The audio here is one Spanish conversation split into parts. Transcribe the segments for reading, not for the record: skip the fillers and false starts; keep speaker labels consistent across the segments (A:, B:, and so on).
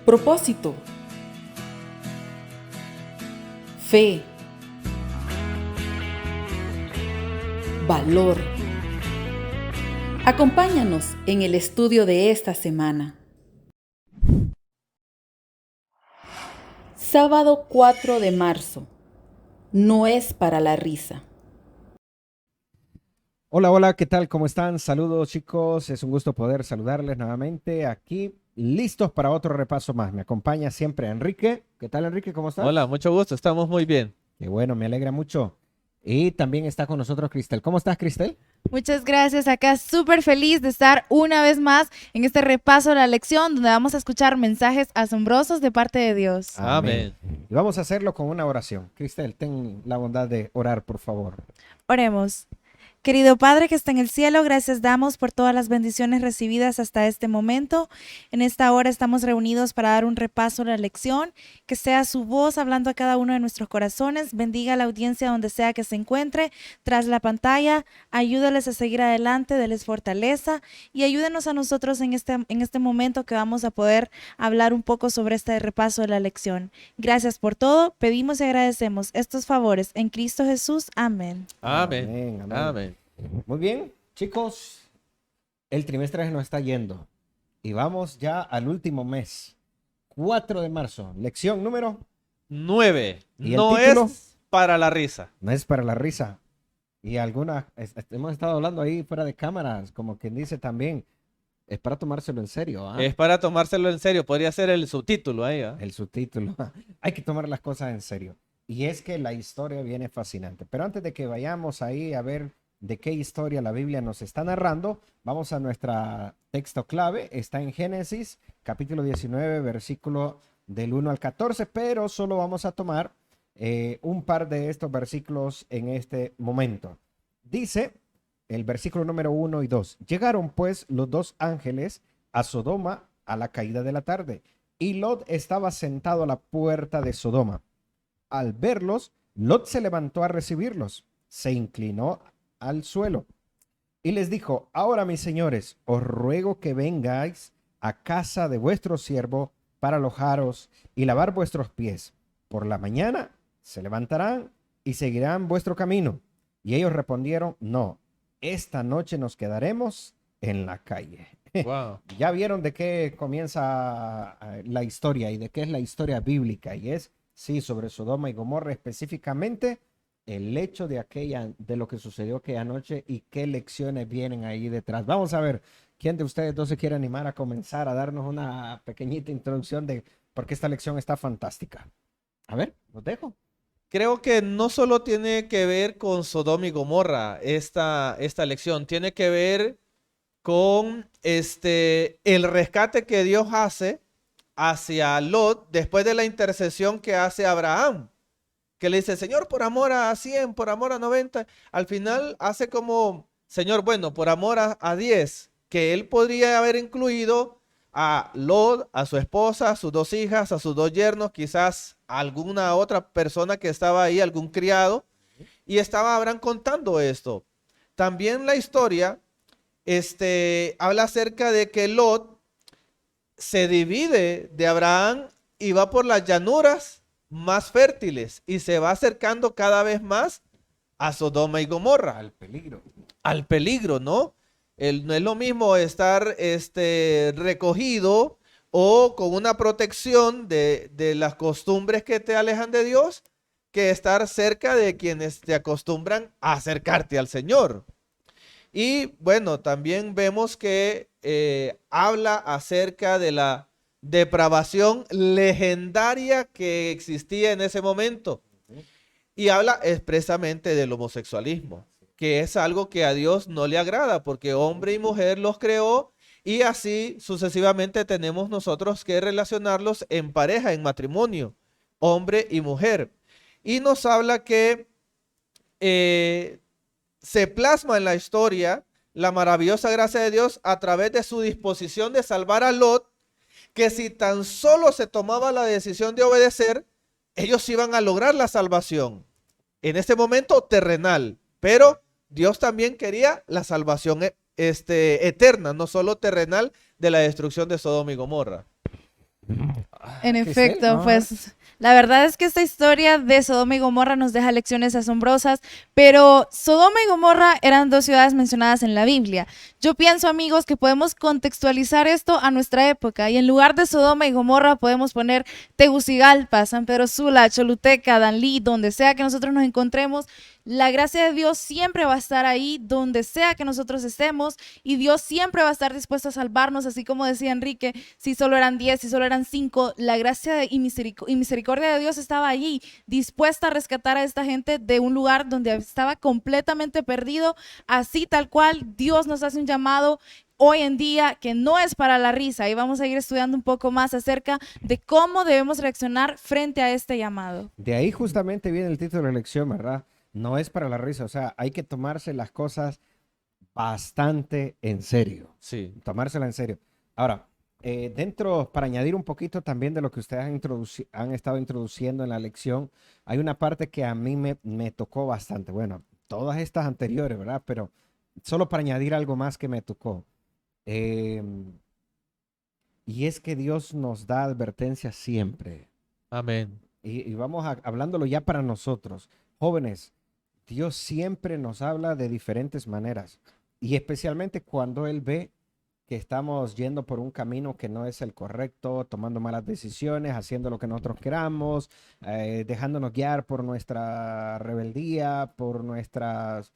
A: propósito, fe, valor. Acompáñanos en el estudio de esta semana. Sábado 4 de marzo. No es para la risa.
B: Hola, hola, ¿qué tal? ¿Cómo están? Saludos, chicos. Es un gusto poder saludarles nuevamente aquí, listos para otro repaso más. Me acompaña siempre Enrique. ¿Qué tal, Enrique? ¿Cómo estás?
C: Hola, mucho gusto, estamos muy bien.
B: Qué bueno, me alegra mucho. Y también está con nosotros Cristel. ¿Cómo estás, Cristel?
D: Muchas gracias, acá súper feliz de estar una vez más en este repaso de la lección donde vamos a escuchar mensajes asombrosos de parte de Dios.
C: Amén.
B: Y vamos a hacerlo con una oración. Cristel, ten la bondad de orar, por favor.
D: Oremos. Querido Padre que está en el cielo, gracias damos por todas las bendiciones recibidas hasta este momento. En esta hora estamos reunidos para dar un repaso a la lección. Que sea su voz hablando a cada uno de nuestros corazones. Bendiga a la audiencia donde sea que se encuentre tras la pantalla. Ayúdales a seguir adelante, déles fortaleza y ayúdenos a nosotros en este momento que vamos a poder hablar un poco sobre este repaso de la lección. Gracias por todo. Pedimos y agradecemos estos favores en Cristo Jesús. Amén.
C: Amén.
B: Amén, amén.
C: Amén.
B: Muy bien, chicos. El trimestre se nos está yendo. Y vamos ya al último mes. 4 de marzo. Lección número.
C: 9.
B: ¿Y el
C: No
B: título?
C: es para la risa.
B: No es para la risa. Y algunas, hemos estado hablando ahí fuera de cámaras, como quien dice también, es para tomárselo en serio. ¿Ah?
C: Es para tomárselo en serio. Podría ser el subtítulo ahí. ¿Ah?
B: El subtítulo. Hay que tomar las cosas en serio. Y es que la historia viene fascinante. Pero antes de que vayamos ahí a ver de qué historia la Biblia nos está narrando, vamos a nuestro texto clave. Está en Génesis, capítulo 19, versículo del 1 al 14, pero solo vamos a tomar un par de estos versículos en este momento. Dice el versículo número 1 y 2. Llegaron pues los dos ángeles a Sodoma a la caída de la tarde, y Lot estaba sentado a la puerta de Sodoma. Al verlos, Lot se levantó a recibirlos, se inclinó al suelo y les dijo: ahora, mis señores, os ruego que vengáis a casa de vuestro siervo para alojaros y lavar vuestros pies. Por la mañana se levantarán y seguirán vuestro camino. Y ellos respondieron: no, esta noche nos quedaremos en la calle.
C: Wow.
B: Ya vieron de qué comienza la historia y de qué es la historia bíblica, y es, sí, sobre Sodoma y Gomorra, específicamente el hecho de lo que sucedió aquella noche y qué lecciones vienen ahí detrás. Vamos a ver, ¿quién de ustedes dos se quiere animar a comenzar a darnos una pequeñita introducción de por qué esta lección está fantástica? A ver, los dejo.
C: Creo que no solo tiene que ver con Sodoma y Gomorra esta lección, tiene que ver con el rescate que Dios hace hacia Lot después de la intercesión que hace Abraham, que le dice: Señor, por amor a 100, por amor a 90, al final hace como: Señor, bueno, por amor a 10, que él podría haber incluido a Lot, a su esposa, a sus dos hijas, a sus dos yernos, quizás a alguna otra persona que estaba ahí, algún criado, y estaba Abraham contando esto. También la historia habla acerca de que Lot se divide de Abraham y va por las llanuras más fértiles y se va acercando cada vez más a Sodoma y Gomorra.
B: Al peligro.
C: Al peligro, ¿no? No es lo mismo estar recogido o con una protección de las costumbres que te alejan de Dios, que estar cerca de quienes te acostumbran a acercarte al Señor. Y bueno, también vemos que habla acerca de la depravación legendaria que existía en ese momento. Y habla expresamente del homosexualismo, que es algo que a Dios no le agrada, porque hombre y mujer los creó y así sucesivamente tenemos nosotros que relacionarlos en pareja, en matrimonio, hombre y mujer. Y nos habla que se plasma en la historia la maravillosa gracia de Dios a través de su disposición de salvar a Lot, que si tan solo se tomaba la decisión de obedecer, ellos iban a lograr la salvación. En este momento terrenal, pero Dios también quería la salvación eterna, no solo terrenal, de la destrucción de Sodoma y Gomorra.
D: En
B: ¿Qué es él?
D: efecto,
B: No,
D: pues la verdad es que esta historia de Sodoma y Gomorra nos deja lecciones asombrosas, pero Sodoma y Gomorra eran dos ciudades mencionadas en la Biblia. Yo pienso, amigos, que podemos contextualizar esto a nuestra época y en lugar de Sodoma y Gomorra podemos poner Tegucigalpa, San Pedro Sula, Choluteca, Danlí, donde sea que nosotros nos encontremos. La gracia de Dios siempre va a estar ahí donde sea que nosotros estemos y Dios siempre va a estar dispuesto a salvarnos, así como decía Enrique, si solo eran 10, si solo eran 5, la gracia y misericordia de Dios estaba allí, dispuesta a rescatar a esta gente de un lugar donde estaba completamente perdido, así tal cual Dios nos hace un llamado hoy en día que no es para la risa y vamos a ir estudiando un poco más acerca de cómo debemos reaccionar frente a este llamado.
B: de ahí justamente viene el título de la lección, ¿verdad? No es para la risa, o sea, hay que tomarse las cosas bastante en serio.
C: Sí.
B: Tomársela en serio. Ahora, dentro, para añadir un poquito también de lo que ustedes han estado introduciendo en la lección, hay una parte que a mí me tocó bastante. Bueno, todas estas anteriores, ¿verdad? Pero solo para añadir algo más que me tocó. Eh, y es que Dios nos da advertencias siempre.
C: Amén.
B: Y vamos hablándolo ya para nosotros. Jóvenes, Dios siempre nos habla de diferentes maneras. Y especialmente cuando Él ve que estamos yendo por un camino que no es el correcto, tomando malas decisiones, haciendo lo que nosotros queramos, dejándonos guiar por nuestra rebeldía, por nuestras,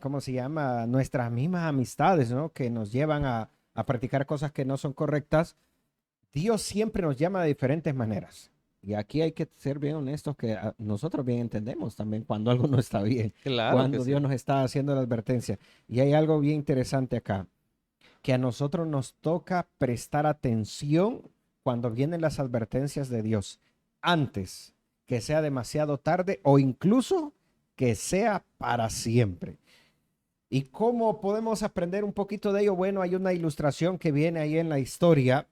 B: ¿cómo se llama? Nuestras mismas amistades, ¿no? Que nos llevan a practicar cosas que no son correctas. Dios siempre nos llama de diferentes maneras. Y aquí hay que ser bien honestos que nosotros bien entendemos también cuando algo no está bien,
C: Claro
B: cuando
C: que sí.
B: Dios nos está haciendo la advertencia. Y hay algo bien interesante acá, que a nosotros nos toca prestar atención cuando vienen las advertencias de Dios, antes que sea demasiado tarde o incluso que sea para siempre. ¿Y cómo podemos aprender un poquito de ello? Bueno, hay una ilustración que viene ahí en la historia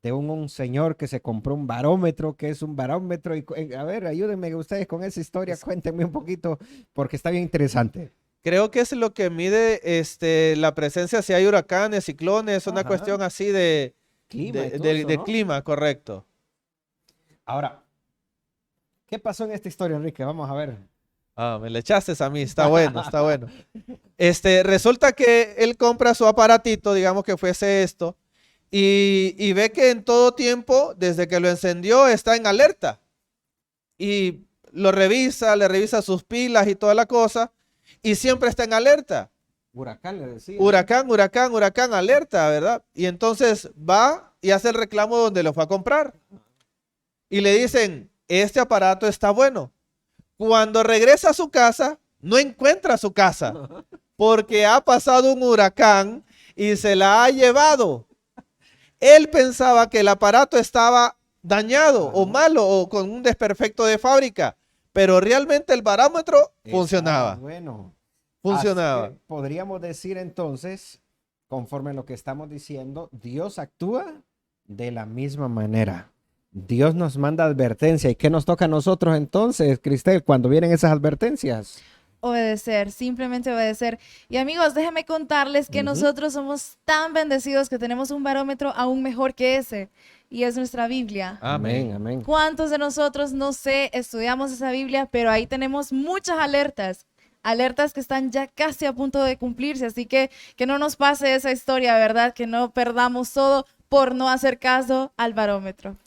B: de un señor que se compró un barómetro, que es un barómetro. Y, a ver, ayúdenme ustedes con esa historia, cuéntenme un poquito, porque está bien interesante.
C: Creo que es lo que mide la presencia, si hay huracanes, ciclones, una
B: Ajá.
C: cuestión así de
B: Clima y todo eso,
C: de
B: ¿no?
C: clima, correcto.
B: Ahora, ¿qué pasó en esta historia, Enrique? Vamos a ver.
C: Ah, me le echaste a mí, está bueno, está bueno. Resulta que él compra su aparatito, digamos que fuese esto, y ve que en todo tiempo, desde que lo encendió, está en alerta. Y lo revisa, le revisa sus pilas y toda la cosa, y siempre está en alerta.
B: Huracán, le decía.
C: Huracán, huracán, huracán, alerta, ¿verdad? Y entonces va y hace el reclamo donde lo fue a comprar. Y le dicen, este aparato está bueno. Cuando regresa a su casa, no encuentra su casa, porque ha pasado un huracán y se la ha llevado. Él pensaba que el aparato estaba dañado o malo o con un desperfecto de fábrica, pero realmente el barómetro funcionaba.
B: Bueno.
C: Funcionaba.
B: Así que podríamos decir entonces, conforme a lo que estamos diciendo, Dios actúa de la misma manera. Dios nos manda advertencia. ¿Y qué nos toca a nosotros entonces, Cristel, cuando vienen esas advertencias?
D: Obedecer, simplemente obedecer. Y amigos, déjenme contarles que nosotros somos tan bendecidos que tenemos un barómetro aún mejor que ese, y es nuestra Biblia.
B: Amén, amén.
D: ¿Cuántos de nosotros, no sé, estudiamos esa Biblia, pero ahí tenemos muchas alertas? Alertas que están ya casi a punto de cumplirse, así que no nos pase esa historia, ¿verdad? Que no perdamos todo por no hacer caso al barómetro.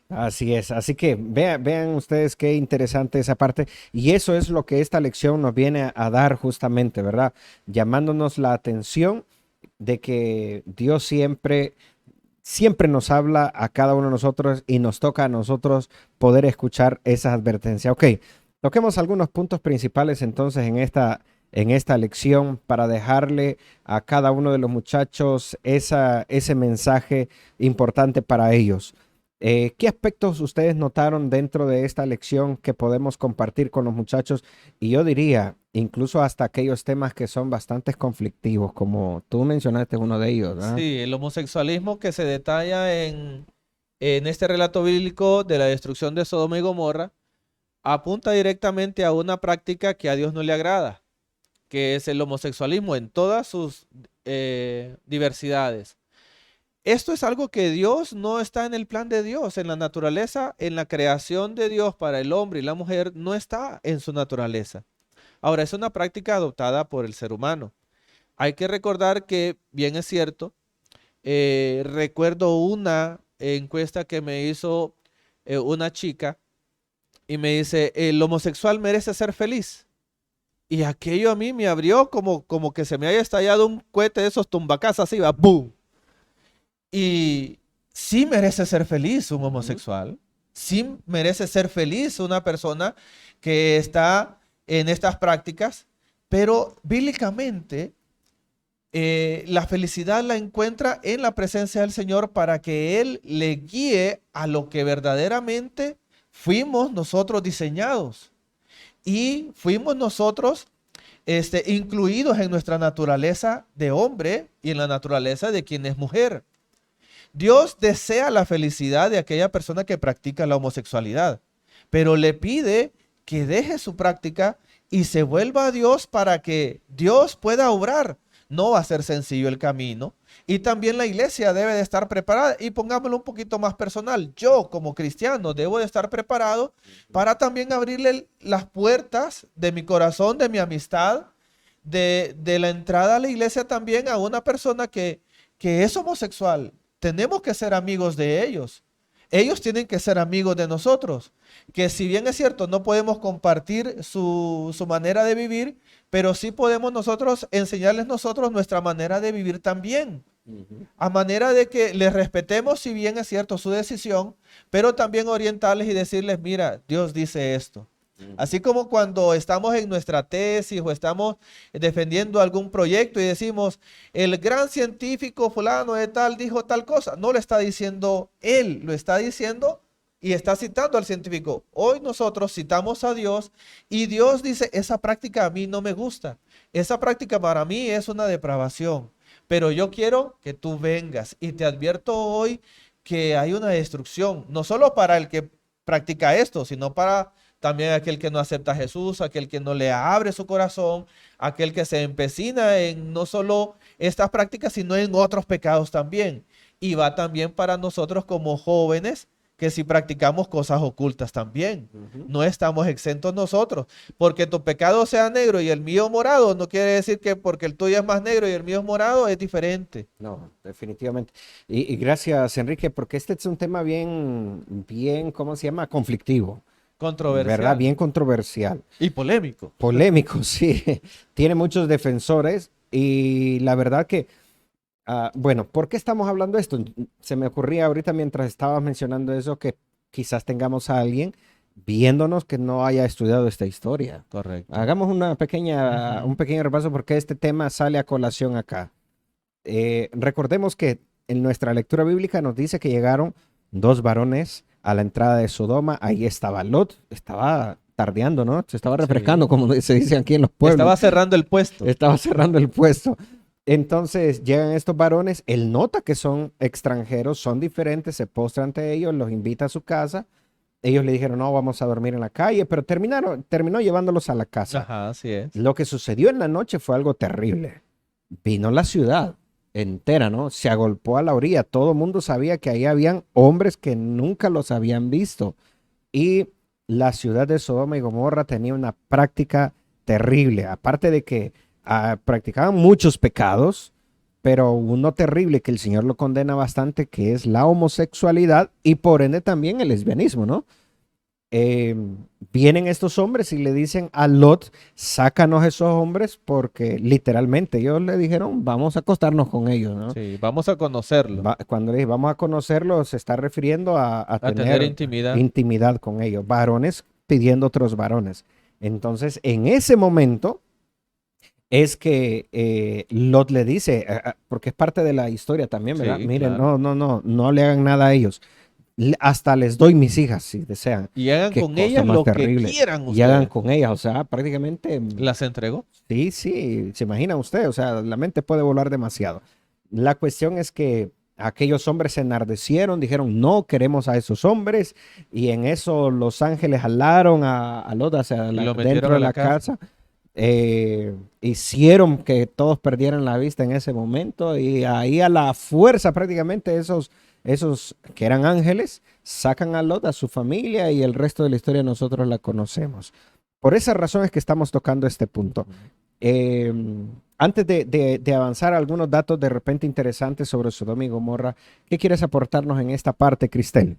B: Así es, así que vean ustedes qué interesante esa parte y eso es lo que esta lección nos viene a dar justamente, ¿verdad? Llamándonos la atención de que Dios siempre nos habla a cada uno de nosotros y nos toca a nosotros poder escuchar esas advertencias. Ok, toquemos algunos puntos principales entonces en esta lección para dejarle a cada uno de los muchachos ese mensaje importante para ellos. ¿Qué aspectos ustedes notaron dentro de esta lección que podemos compartir con los muchachos? Y yo diría, incluso hasta aquellos temas que son bastante conflictivos, como tú mencionaste uno de ellos, ¿verdad?
C: Sí, el homosexualismo que se detalla en este relato bíblico de la destrucción de Sodoma y Gomorra apunta directamente a una práctica que a Dios no le agrada, que es el homosexualismo en todas sus diversidades. Esto es algo que Dios no está en el plan de Dios, en la naturaleza, en la creación de Dios para el hombre y la mujer, no está en su naturaleza. Ahora, es una práctica adoptada por el ser humano. Hay que recordar que, bien es cierto, recuerdo una encuesta que me hizo una chica y me dice, ¿el homosexual merece ser feliz? Y aquello a mí me abrió como que se me haya estallado un cohete de esos tumbacasas, así va, ¡boom! Y sí merece ser feliz un homosexual, sí merece ser feliz una persona que está en estas prácticas, pero bíblicamente la felicidad la encuentra en la presencia del Señor para que Él le guíe a lo que verdaderamente fuimos nosotros diseñados y fuimos nosotros incluidos en nuestra naturaleza de hombre y en la naturaleza de quien es mujer. Dios desea la felicidad de aquella persona que practica la homosexualidad, pero le pide que deje su práctica y se vuelva a Dios para que Dios pueda obrar. No va a ser sencillo el camino y también la iglesia debe de estar preparada y pongámoslo un poquito más personal. Yo como cristiano debo de estar preparado para también abrirle las puertas de mi corazón, de mi amistad, de la entrada a la iglesia también a una persona que es homosexual. Tenemos que ser amigos de ellos. Ellos tienen que ser amigos de nosotros. Que si bien es cierto, no podemos compartir su manera de vivir, pero sí podemos nosotros enseñarles nosotros nuestra manera de vivir también. A manera de que les respetemos, si bien es cierto, su decisión, pero también orientarles y decirles, mira, Dios dice esto. Así como cuando estamos en nuestra tesis o estamos defendiendo algún proyecto y decimos, el gran científico fulano de tal dijo tal cosa, no lo está diciendo él, lo está diciendo y está citando al científico. Hoy nosotros citamos a Dios y Dios dice, esa práctica a mí no me gusta, esa práctica para mí es una depravación, pero yo quiero que tú vengas y te advierto hoy que hay una destrucción, no solo para el que practica esto, sino para también aquel que no acepta a Jesús, aquel que no le abre su corazón, aquel que se empecina en no solo estas prácticas, sino en otros pecados también. Y va también para nosotros como jóvenes, que si practicamos cosas ocultas también, no estamos exentos nosotros. Porque tu pecado sea negro y el mío morado, no quiere decir que porque el tuyo es más negro y el mío es morado, es diferente.
B: No, definitivamente. Y gracias, Enrique, porque este es un tema bien, ¿cómo se llama? Conflictivo.
C: Controversial.
B: ¿Verdad? Bien controversial.
C: Y polémico.
B: Polémico, sí. Tiene muchos defensores y la verdad que, bueno, ¿por qué estamos hablando de esto? Se me ocurría ahorita mientras estabas mencionando eso que quizás tengamos a alguien viéndonos que no haya estudiado esta historia.
C: Correcto.
B: Hagamos un pequeño repaso porque este tema sale a colación acá. Recordemos que en nuestra lectura bíblica nos dice que llegaron dos varones a la entrada de Sodoma. Ahí estaba Lot, estaba tardeando, ¿no? Se estaba refrescando, como se dice aquí en los pueblos.
C: Estaba cerrando el puesto.
B: Estaba cerrando el puesto. Entonces llegan estos varones, él nota que son extranjeros, son diferentes, se postra ante ellos, los invita a su casa. Ellos le dijeron, no, vamos a dormir en la calle, pero terminó llevándolos a la casa.
C: Ajá, así es.
B: Lo que sucedió en la noche fue algo terrible. Vino la ciudad entera, ¿no? Se agolpó a la orilla. Todo el mundo sabía que ahí habían hombres que nunca los habían visto. Y la ciudad de Sodoma y Gomorra tenía una práctica terrible. Aparte de que practicaban muchos pecados, pero uno terrible que el Señor lo condena bastante, que es la homosexualidad y por ende también el lesbianismo, ¿no? Vienen estos hombres y le dicen a Lot, sácanos esos hombres, porque literalmente ellos le dijeron, vamos a acostarnos con ellos, ¿no?
C: Sí, vamos a conocerlo.
B: Cuando le dije, vamos a conocerlos, se está refiriendo a
C: tener intimidad.
B: Intimidad con ellos, varones pidiendo otros varones. Entonces, en ese momento es que Lot le dice, porque es parte de la historia también, ¿verdad?
C: Sí,
B: Miren,
C: claro.
B: no le hagan nada a ellos. Hasta les doy mis hijas, si desean.
C: Y hagan
B: Qué
C: con
B: cosa
C: ellas
B: más
C: lo
B: terrible.
C: que quieran
B: Y
C: ustedes.
B: hagan con ellas, o sea, prácticamente...
C: ¿Las entregó?
B: Sí, se imagina usted, o sea, la mente puede volar demasiado. La cuestión es que aquellos hombres se enardecieron, dijeron, no queremos a esos hombres, y en eso los ángeles jalaron a Lot hacia
C: lo metieron
B: dentro
C: a
B: de
C: la
B: la casa. hicieron que todos perdieran la vista en ese momento y ahí a la fuerza prácticamente esos que eran ángeles sacan a Lot, a su familia y el resto de la historia nosotros la conocemos. Por esa razón es que estamos tocando este punto. Antes de avanzar algunos datos de repente interesantes sobre Sodoma y Gomorra, ¿qué quieres aportarnos en esta parte, Cristel?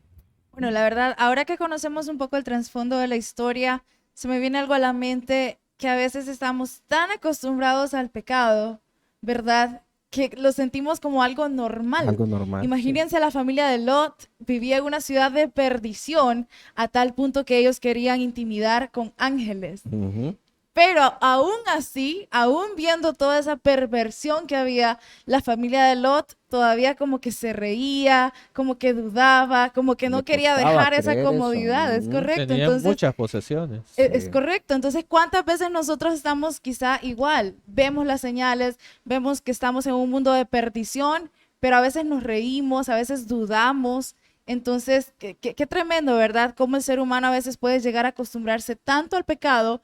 D: Bueno, la verdad, ahora que conocemos un poco el trasfondo de la historia, se me viene algo a la mente que a veces estamos tan acostumbrados al pecado, ¿verdad? Que lo sentimos como algo normal.
B: Algo normal.
D: Imagínense la familia de Lot, vivía en una ciudad de perdición a tal punto que ellos querían intimidar con ángeles.
B: Ujú.
D: Pero aún así, aún viendo toda esa perversión que había, la familia de Lot todavía como que se reía, como que dudaba, como que no
B: Le
D: quería
B: costaba
D: dejar esa
B: creer eso.
D: comodidad, es
B: Ujú.
D: correcto.
C: Tenían
D: Entonces,
C: muchas posesiones.
D: es
B: Sí.
D: correcto. Entonces, ¿cuántas veces nosotros estamos quizá igual? Vemos las señales, vemos que estamos en un mundo de perdición, pero a veces nos reímos, a veces dudamos. Entonces, qué tremendo, ¿verdad? Cómo el ser humano a veces puede llegar a acostumbrarse tanto al pecado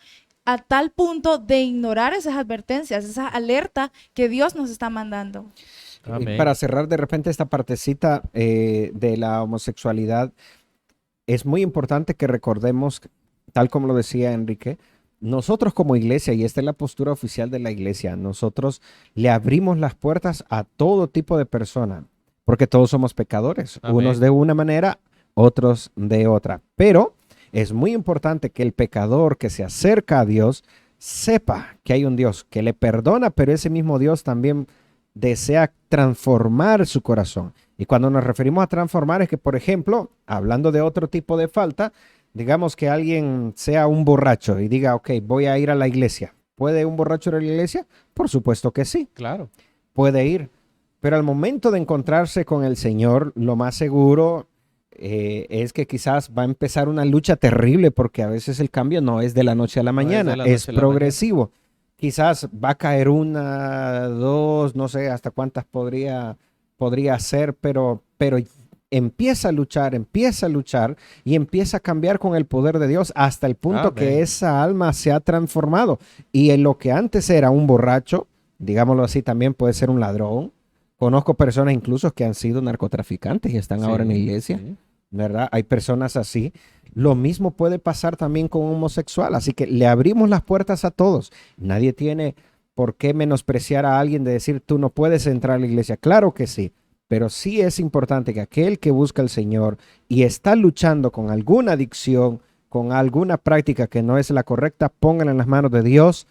D: a tal punto de ignorar esas advertencias, esa alerta que Dios nos está mandando.
B: Y
C: Amén.
B: para cerrar de repente esta partecita de la homosexualidad, es muy importante que recordemos, tal como lo decía Enrique, nosotros como iglesia, y esta es la postura oficial de la iglesia, nosotros le abrimos las puertas a todo tipo de persona, porque todos somos pecadores,
C: Amén.
B: unos de una manera, otros de otra. Pero es muy importante que el pecador que se acerca a Dios sepa que hay un Dios que le perdona, pero ese mismo Dios también desea transformar su corazón. Y cuando nos referimos a transformar es que, por ejemplo, hablando de otro tipo de falta, digamos que alguien sea un borracho y diga, ok, voy a ir a la iglesia. ¿Puede un borracho ir a la iglesia? Por supuesto que sí,
C: Claro.
B: puede ir. Pero al momento de encontrarse con el Señor, lo más seguro es que quizás va a empezar una lucha terrible porque a veces el cambio no es de la noche a la
C: No es de
B: mañana,
C: la noche
B: es
C: a la
B: progresivo. Quizás va a caer una, dos, no sé hasta cuántas podría ser, pero empieza a luchar y empieza a cambiar con el poder de Dios hasta el punto
C: Amén.
B: que esa alma se ha transformado. Y en lo que antes era un borracho, digámoslo así, también puede ser un ladrón. Conozco personas incluso que han sido narcotraficantes y están ahora en la
C: Sí,
B: iglesia,
C: sí.
B: ¿verdad? Hay personas así. Lo mismo puede pasar también con un homosexual, así que le abrimos las puertas a todos. Nadie tiene por qué menospreciar a alguien de decir tú no puedes entrar a la iglesia. Claro que sí, pero sí es importante que aquel que busca al Señor y está luchando con alguna adicción, con alguna práctica que no es la correcta, póngala en las manos de Dios.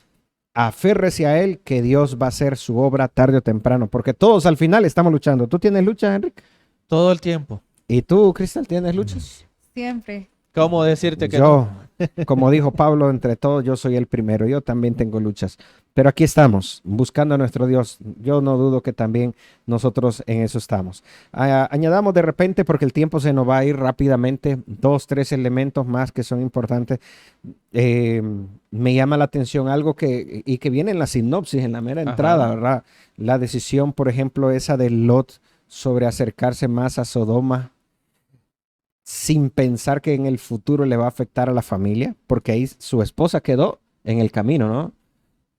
B: Aférrese a Él, que Dios va a hacer su obra tarde o temprano, porque todos al final estamos luchando. ¿Tú tienes luchas, Enrique?
C: Todo el tiempo.
B: ¿Y tú, Cristal, tienes luchas?
D: Siempre.
C: ¿Cómo decirte que no?
B: Yo, como dijo Pablo, entre todos yo soy el primero. Yo también tengo luchas. Pero aquí estamos, buscando a nuestro Dios. Yo no dudo que también nosotros en eso estamos. Añadamos de repente, porque el tiempo se nos va a ir rápidamente, 2, 3 elementos más que son importantes. Me llama la atención algo que viene en la sinopsis, en la mera
C: Ajá.
B: entrada, ¿verdad? La decisión, por ejemplo, esa de Lot sobre acercarse más a Sodoma sin pensar que en el futuro le va a afectar a la familia, porque ahí su esposa quedó en el camino, ¿no?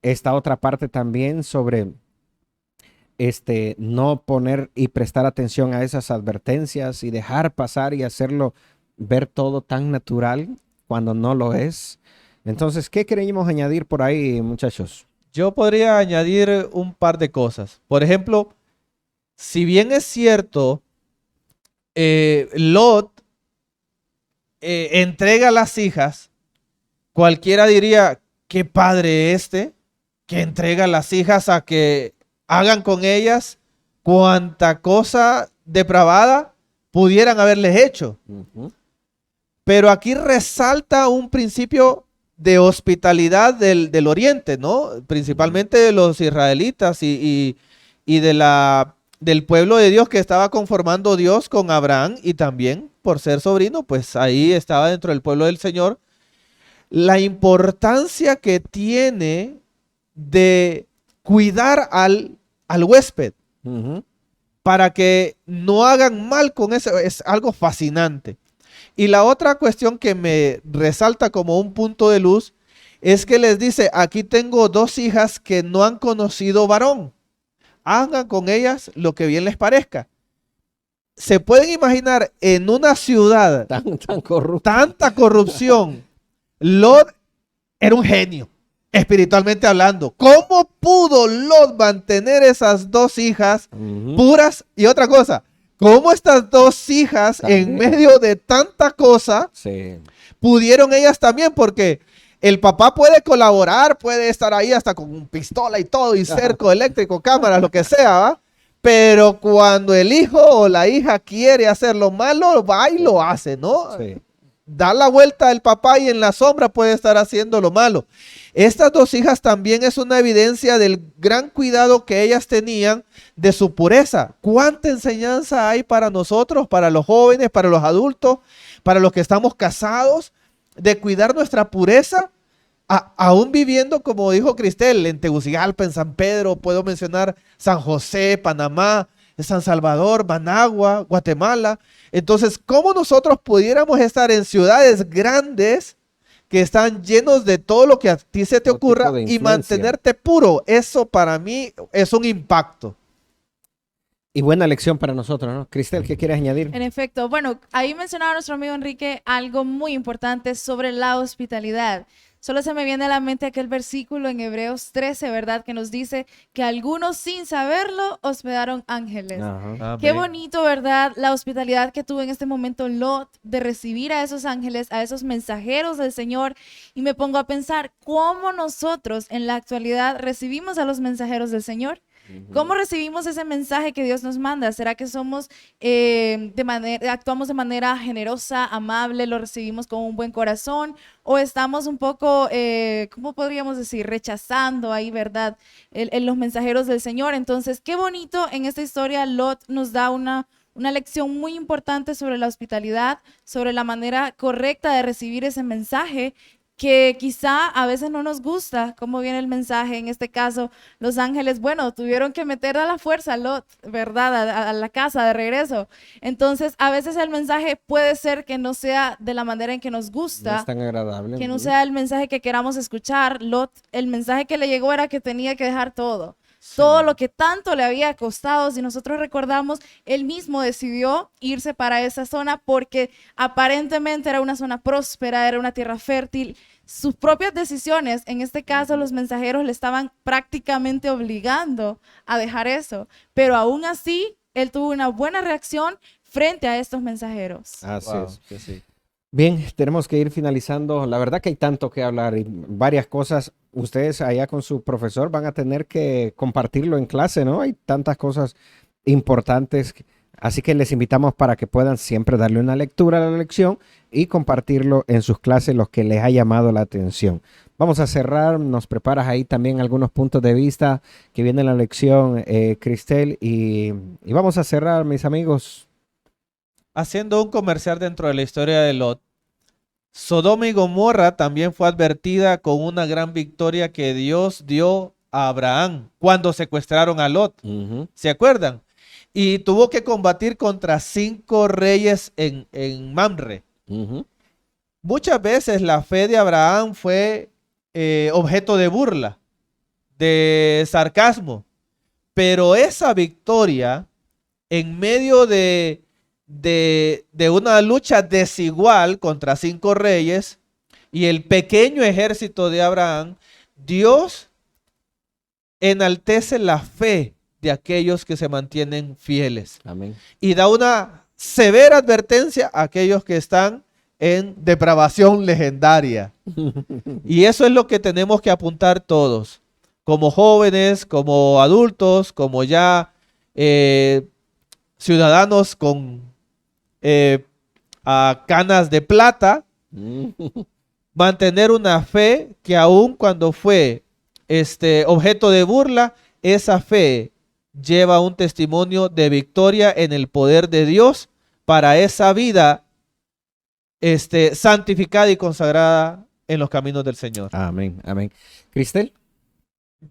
B: Esta otra parte también sobre no poner y prestar atención a esas advertencias y dejar pasar y hacerlo ver todo tan natural cuando no lo es. Entonces, ¿qué queremos añadir por ahí, muchachos?
C: Yo podría añadir un par de cosas. Por ejemplo, si bien es cierto, Lot entrega a las hijas, cualquiera diría, qué padre que entrega a las hijas a que hagan con ellas cuanta cosa depravada pudieran haberles hecho. Pero aquí resalta un principio de hospitalidad del Oriente, ¿no? Principalmente de los israelitas y del pueblo de Dios que estaba conformando Dios con Abraham, y también por ser sobrino, pues ahí estaba dentro del pueblo del Señor. La importancia que tiene de cuidar al huésped para que no hagan mal con eso es algo fascinante. Y la otra cuestión que me resalta como un punto de luz es que les dice, aquí tengo 2 hijas que no han conocido varón. Hagan con ellas lo que bien les parezca. ¿Se pueden imaginar en una ciudad
B: Tan corrupto.
C: tanta corrupción? Lot era un genio, espiritualmente hablando. ¿Cómo pudo Lot mantener esas 2 hijas
B: Ujú.
C: puras? Y otra cosa, ¿cómo estas 2 hijas en
B: También.
C: medio de tanta cosa
B: Sí.
C: pudieron ellas también? Porque el papá puede colaborar, puede estar ahí hasta con pistola y todo, y cerco eléctrico, cámaras, lo que sea, ¿va? Pero cuando el hijo o la hija quiere hacer lo malo, va y lo hace, ¿no?
B: Sí.
C: Da la vuelta el papá y en la sombra puede estar haciendo lo malo. Estas 2 hijas también es una evidencia del gran cuidado que ellas tenían de su pureza. ¿Cuánta enseñanza hay para nosotros, para los jóvenes, para los adultos, para los que estamos casados, de cuidar nuestra pureza? Aún viviendo, como dijo Cristel, en Tegucigalpa, en San Pedro, puedo mencionar San José, Panamá, San Salvador, Managua, Guatemala. Entonces, ¿cómo nosotros pudiéramos estar en ciudades grandes que están llenos de todo lo que a ti se te
B: Todo tipo
C: ocurra
B: de
C: y
B: influencia.
C: mantenerte puro? Eso para mí es un impacto.
B: Y buena lección para nosotros, ¿no? Cristel, ¿qué quieres añadir?
D: En efecto, bueno, ahí mencionaba nuestro amigo Enrique algo muy importante sobre la hospitalidad. Solo se me viene a la mente aquel versículo en Hebreos 13, ¿verdad? Que nos dice que algunos sin saberlo hospedaron ángeles.
B: Ajá.
D: Qué bonito, ¿verdad? La hospitalidad que tuvo en este momento Lot de recibir a esos ángeles, a esos mensajeros del Señor. Y me pongo a pensar cómo nosotros en la actualidad recibimos a los mensajeros del Señor. ¿Cómo recibimos ese mensaje que Dios nos manda? ¿Será que somos actuamos de manera generosa, amable, lo recibimos con un buen corazón? ¿O estamos un poco, cómo podríamos decir, rechazando ahí, verdad, los mensajeros del Señor? Entonces, qué bonito en esta historia Lot nos da una lección muy importante sobre la hospitalidad, sobre la manera correcta de recibir ese mensaje, que quizá a veces no nos gusta cómo viene el mensaje. En este caso, los ángeles, bueno, tuvieron que meter a la fuerza a Lot, ¿verdad? A la casa de regreso. Entonces, a veces el mensaje puede ser que no sea de la manera en que nos
B: No
D: gusta,
B: es tan agradable.
D: que no
B: Ujú.
D: sea el mensaje que queramos escuchar. Lot, el mensaje que le llegó era que tenía que dejar todo. Todo lo que tanto le había costado. Si nosotros recordamos, él mismo decidió irse para esa zona porque aparentemente era una zona próspera, era una tierra fértil. Sus propias decisiones, en este caso los mensajeros le estaban prácticamente obligando a dejar eso, pero aún así él tuvo una buena reacción frente a estos mensajeros.
B: Así
C: Wow,
B: es.
C: que sí.
B: Bien, tenemos que ir finalizando. La verdad que hay tanto que hablar y varias cosas. Ustedes allá con su profesor van a tener que compartirlo en clase, ¿no? Hay tantas cosas importantes. Así que les invitamos para que puedan siempre darle una lectura a la lección y compartirlo en sus clases, los que les ha llamado la atención. Vamos a cerrar. Nos preparas ahí también algunos puntos de vista que viene en la lección, Cristel. Y vamos a cerrar, mis amigos.
C: Haciendo un comercial dentro de la historia de Lot, Sodoma y Gomorra también fue advertida con una gran victoria que Dios dio a Abraham cuando secuestraron a Lot.
B: Ujú,
C: ¿Se acuerdan? Y tuvo que combatir contra 5 reyes en Mamre.
B: ujú.
C: Muchas veces la fe de Abraham fue objeto de burla, de sarcasmo, pero esa victoria en medio de una lucha desigual contra 5 reyes y el pequeño ejército de Abraham, Dios enaltece la fe de aquellos que se mantienen fieles
B: Amén.
C: y da una severa advertencia a aquellos que están en depravación legendaria. Y eso es lo que tenemos que apuntar todos, como jóvenes, como adultos, como ya ciudadanos con canas de plata, mantener una fe que aun cuando fue objeto de burla, esa fe lleva un testimonio de victoria en el poder de Dios para esa vida santificada y consagrada en los caminos del Señor.
B: Amén, amén. Cristel.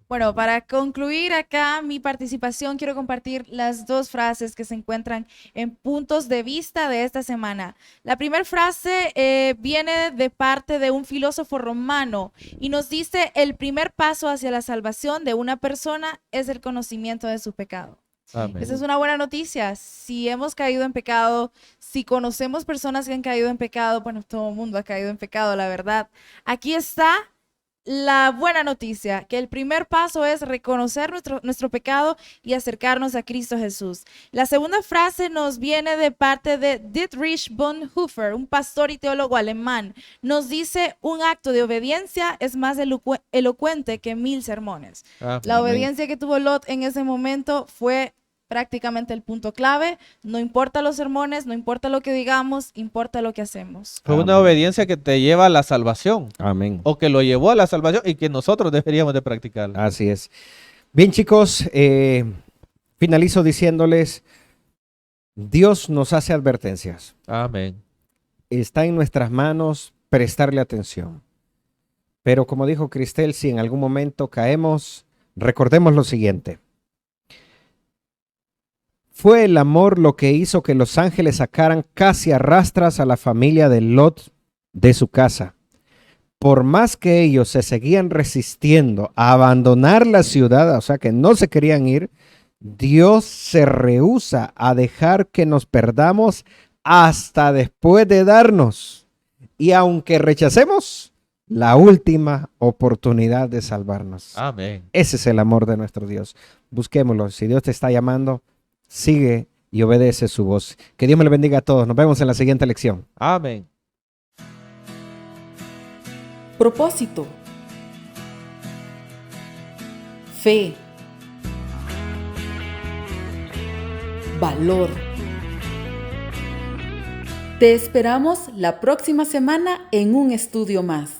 D: Bueno, para concluir acá mi participación, quiero compartir las dos frases que se encuentran en puntos de vista de esta semana. La primera frase viene de parte de un filósofo romano y nos dice: el primer paso hacia la salvación de una persona es el conocimiento de su pecado.
C: Amén.
D: Esa es una buena noticia. Si hemos caído en pecado, si conocemos personas que han caído en pecado, bueno, todo el mundo ha caído en pecado, la verdad. Aquí está la buena noticia, que el primer paso es reconocer nuestro pecado y acercarnos a Cristo Jesús. La segunda frase nos viene de parte de Dietrich Bonhoeffer, un pastor y teólogo alemán. Nos dice: un acto de obediencia es más elocuente que 1000 sermones.
C: Amén.
D: La obediencia que tuvo Lot en ese momento fue prácticamente el punto clave. No importa los sermones, no importa lo que digamos, importa lo que hacemos.
C: Fue una
B: Amén.
C: obediencia que te lleva a la salvación,
B: Amén.
C: o que lo llevó a la salvación y que nosotros deberíamos de practicarla.
B: Así es. Bien, chicos, finalizo diciéndoles, Dios nos hace advertencias.
C: Amén.
B: Está en nuestras manos prestarle atención. Pero como dijo Cristel, si en algún momento caemos, recordemos lo siguiente. Fue el amor lo que hizo que los ángeles sacaran casi a rastras a la familia de Lot de su casa. Por más que ellos se seguían resistiendo a abandonar la ciudad, o sea que no se querían ir, Dios se rehúsa a dejar que nos perdamos hasta después de darnos, y aunque rechacemos, la última oportunidad de salvarnos.
C: Amén.
B: Ese es el amor de nuestro Dios. Busquémoslo. Si Dios te está llamando, sigue y obedece su voz. Que Dios me le bendiga a todos. Nos vemos en la siguiente lección.
C: Amén.
A: Propósito. Fe. Valor. Te esperamos la próxima semana en un estudio más.